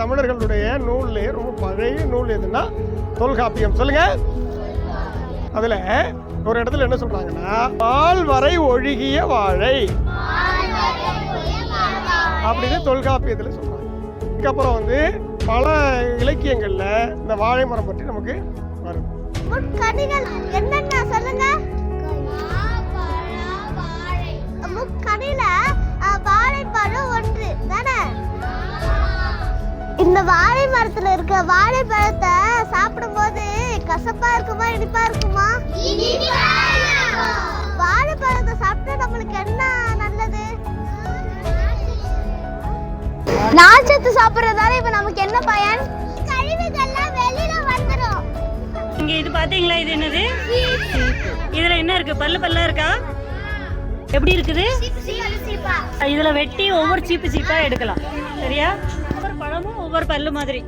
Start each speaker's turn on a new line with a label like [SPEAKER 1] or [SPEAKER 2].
[SPEAKER 1] தமிழர்களுடைய நூல்லே ரொம்ப பழைய நூல் எதுன்னா தொல்காப்பியம். சொல்லுங்க. அதுல ஒரு இடத்துல என்ன சொல்றாங்கன்னா, பால் வரை ஒழுகிய வாழை அப்படின்னு தொல்காப்பியத்துல சொல்றாங்க. இதுக்கப்புறம் வந்து பல இலக்கியங்கள்ல இந்த வாழை மரம் பற்றி நமக்கு வரும்.
[SPEAKER 2] முக்கணிகள் என்னென்ன சொல்லுங்க. முக்கணில வாழைப்பழம் ஒன்று தானே. இந்த வாழை மரத்துல இருக்க வாழைப்பழத்தை சாப்பிடும் போது கசப்பா இருக்குமா இனிப்பா இருக்குமா? வாழைப்பழத்தை சாப்பிட்டா நம்மளுக்கு என்ன நல்லது? நார்ச்சத்து சாப்பிடுறதால இப்ப நமக்கு என்ன பயன்? கழிவுகள்லாம் வெளியில வந்துரும்.
[SPEAKER 3] இங்க இது பாத்தீங்களா, இது என்னது? இதுல என்ன இருக்கு? பல்லா இருக்கா? எப்படி இருக்குது? இதுல வெட்டி ஒவ்வொரு சீப்பா எடுக்கலாம். சரியா? ஒவ்வொரு பழமும் ஒவ்வொரு பல்லு மாதிரி.